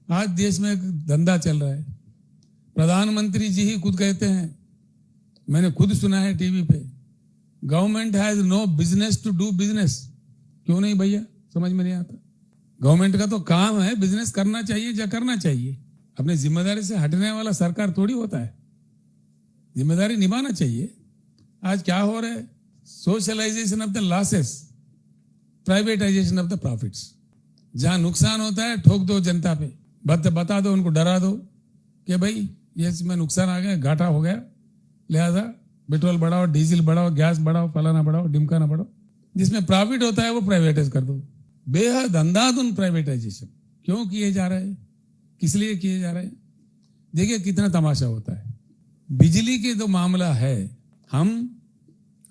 आज देश में एक धंधा चल रहा है, प्रधानमंत्री जी ही खुद कहते हैं, मैंने खुद सुना है टीवी पे, government has no business to do business. क्यों नहीं भैया, समझ में नहीं आता। गवर्नमेंट का तो काम है बिजनेस करना चाहिए या करना चाहिए, अपनी जिम्मेदारी से हटने वाला सरकार थोड़ी होता है, जिम्मेदारी निभाना चाहिए। आज क्या हो रहा है, socialization of the losses, privatization of the profits. जहां नुकसान होता है ठोक दो जनता पे, बता दो, उनको डरा दो कि भाई ये इसमें नुकसान आ गया, घाटा हो गया, लिहाजा पेट्रोल बढ़ाओ, डीजल बढ़ाओ, गैस बढ़ाओ, फलाना बढ़ाओ, ढिमकाना बढ़ाओ। जिसमें प्रॉफिट होता है वो प्राइवेटाइज कर दो। बेहद अंधाधुन प्राइवेटाइजेशन क्यों किए जा रहे हैं, किस लिए किए जा रहे हैं? देखिए कितना तमाशा होता है। बिजली के जो मामला है, हम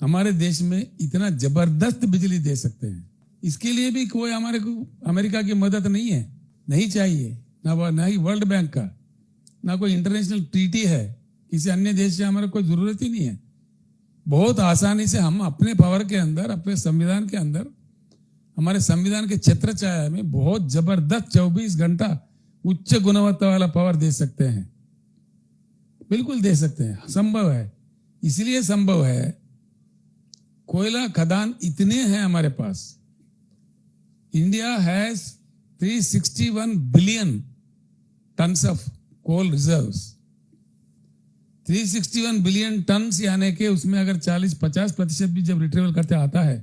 हमारे देश में इतना जबरदस्त बिजली दे सकते हैं, इसके लिए भी कोई हमारे को अमेरिका की मदद नहीं है, नहीं चाहिए, ना ही वर्ल्ड बैंक का, ना कोई इंटरनेशनल ट्रीटी है, किसी अन्य देश से हमारे कोई जरूरत ही नहीं है। बहुत आसानी से हम अपने पावर के अंदर, अपने संविधान के अंदर, हमारे संविधान के छत्रछाया में बहुत जबरदस्त 24 घंटा उच्च गुणवत्ता वाला पावर दे सकते हैं, बिल्कुल दे सकते हैं, संभव है। इसलिए संभव है, कोयला खदान इतने हैं हमारे पास। India has 361 billion tons of coal reserves. 361 billion tons यानी कि उसमें अगर 40-50% भी जब रिट्रीवल करते आता है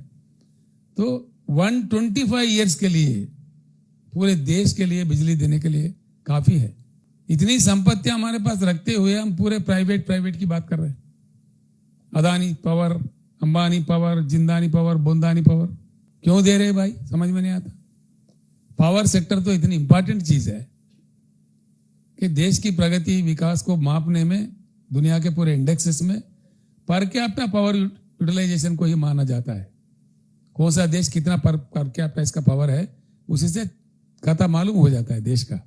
तो 125 ईयर्स के लिए, पूरे देश के लिए बिजली देने के लिए काफी है। इतनी संपत्तियां हमारे पास रखते हुए हम पूरे प्राइवेट की बात कर रहे हैं। Adani power, Ambani power, Jindani power, Bondani power क्यों दे रहे भाई, समझ में नहीं आता। पावर सेक्टर तो इतनी इंपॉर्टेंट चीज है कि देश की प्रगति, विकास को मापने में दुनिया के पूरे इंडेक्सेस में पर कैपिटा पावर यूटिलाइजेशन को ही माना जाता है। कौन सा देश कितना पर कैपिटा इसका पावर है, उसी से खाता मालूम हो जाता है देश का।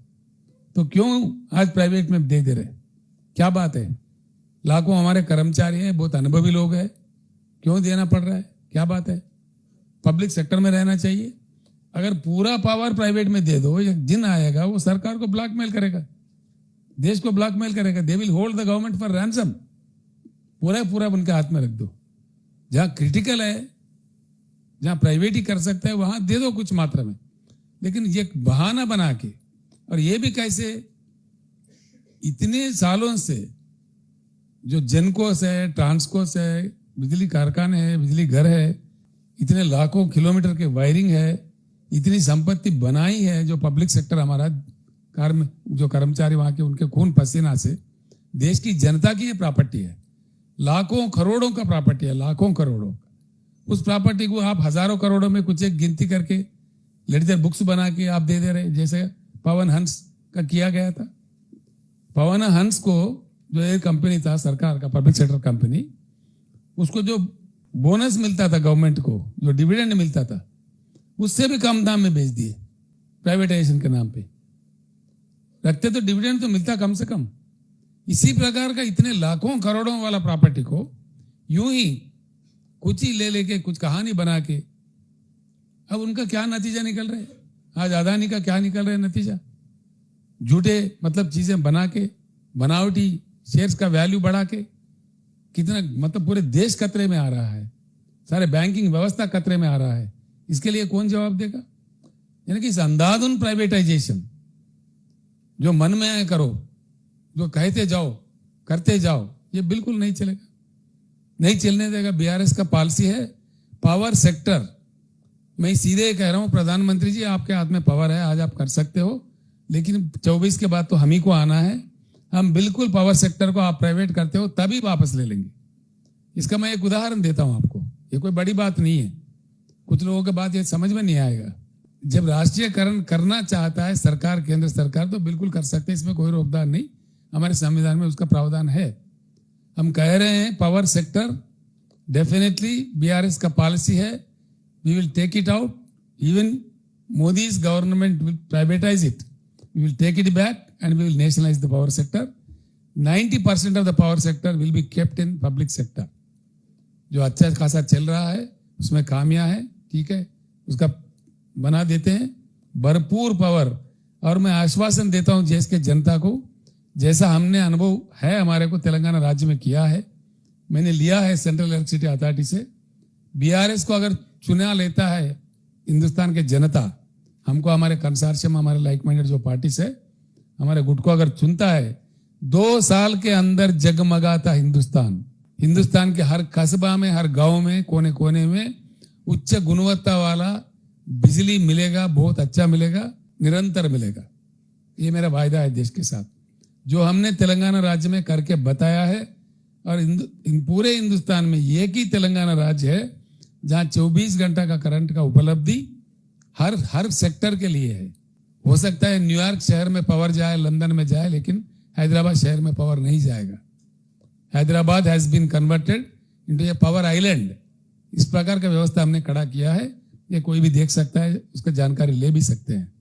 तो क्यों आज प्राइवेट में दे रहे, क्या बात है? लाखों हमारे कर्मचारी हैं, बहुत अनुभवी लोग हैं, क्यों देना पड़ रहा है, क्या बात है? पब्लिक सेक्टर में रहना चाहिए। अगर पूरा पावर प्राइवेट में दे दो, एक दिन आएगा वो सरकार को ब्लैकमेल करेगा, देश को ब्लैकमेल करेगा। They will hold the government for ransom. पूरा उनके हाथ में रख दो। जहां क्रिटिकल है, जहां प्राइवेट ही कर सकता है, वहां दे दो कुछ मात्रा में। लेकिन ये बहाना बना के, और ये भी कैसे, इतने सालों से जो जेनकोस है, ट्रांसकोस है, बिजली कारखाने है, बिजली घर है, इतने लाखों किलोमीटर के वायरिंग है, इतनी संपत्ति बनाई है जो पब्लिक सेक्टर हमारा जो कर्मचारी वहां के, उनके खून पसीना से देश की जनता की ये प्रॉपर्टी है, लाखों करोड़ों का प्रॉपर्टी है, लाखों करोड़ों। उस प्रॉपर्टी को आप हजारों करोड़ों में कुछ एक गिनती करके लेटर बुक्स बना के आप दे रहे, जैसे पवन हंस का किया गया था। पवन हंस को जो एक कंपनी था सरकार का, पब्लिक सेक्टर कंपनी, उसको जो बोनस मिलता था गवर्नमेंट को, जो डिविडेंड मिलता था, उससे भी कम दाम में बेच दिए प्राइवेटाइजेशन के नाम पे। रखते तो डिविडेंड तो मिलता कम से कम। इसी प्रकार का इतने लाखों करोड़ों वाला प्रॉपर्टी को यूं ही कुछ ही ले लेके कुछ कहानी बना के, अब उनका क्या नतीजा निकल रहा है? आज अदानी का क्या निकल रहा है नतीजा? झूठे मतलब चीजें बना के, बनावटी शेयर्स का वैल्यू बढ़ा के, कितना मतलब पूरे देश खतरे में आ रहा है, सारे बैंकिंग व्यवस्था खतरे में आ रहा है। इसके लिए कौन जवाब देगा? यानी कि इस अंधाधुन प्राइवेटाइजेशन जो मन में है करो, जो कहते जाओ करते जाओ, ये बिल्कुल नहीं चलेगा, नहीं चलने देगा। बीआरएस का पॉलिसी है पावर सेक्टर। मैं सीधे कह रहा हूं, प्रधानमंत्री जी आपके हाथ में पावर है, आज आप कर सकते हो, लेकिन 24 के बाद तो हम ही को आना है। हम बिल्कुल पावर सेक्टर को, आप प्राइवेट करते हो तभी वापस ले लेंगे। इसका मैं एक उदाहरण देता हूं आपको, ये कोई बड़ी बात नहीं है, कुछ लोगों के बात ये समझ में नहीं आएगा। जब राष्ट्रीयकरण करना चाहता है सरकार, केंद्र सरकार, तो बिल्कुल कर सकते हैं, इसमें कोई रोकदार नहीं, हमारे संविधान में उसका प्रावधान है। हम कह रहे हैं पावर सेक्टर डेफिनेटली बीआरएस का पॉलिसी है, we will take it out, even Modi's government will privatize it, we will take it back and we will nationalize the power sector. 90% of the power sector will be kept in public sector. जो अच्छा खासा चल रहा है उसमें खामियां है, ठीक है, उसका बना देते हैं। भरपूर पावर और मैं आश्वासन देता हूं देश के जनता को, जैसा हमने अनुभव है हमारे को तेलंगाना राज्य में किया है, मैंने लिया है सेंट्रल इलेक्ट्रिसिटी अथॉरिटी से। बीआरएस को अगर चुना लेता है हिंदुस्तान के जनता, हमको हमारे कंसोर्शियम, हमारे लाइक माइंडेड जो पार्टीज है, हमारे गुट को अगर चुनता है, 2 साल के अंदर जगमगाता हिंदुस्तान, हिंदुस्तान के हर कस्बा में, हर गांव में, कोने कोने में उच्च गुणवत्ता वाला बिजली मिलेगा, बहुत अच्छा मिलेगा, निरंतर मिलेगा। ये मेरा वायदा है देश के साथ, जो हमने तेलंगाना राज्य में करके बताया है। और पूरे हिंदुस्तान में एक ही तेलंगाना राज्य है जहां 24 घंटा का करंट का उपलब्धि हर सेक्टर के लिए है। हो सकता है न्यूयॉर्क शहर में पावर जाए, लंदन में जाए, लेकिन हैदराबाद शहर में पावर नहीं जाएगा। Hyderabad has been converted into a power island. इस प्रकार का व्यवस्था हमने खड़ा किया है, ये कोई भी देख सकता है, उसका जानकारी ले भी सकते हैं।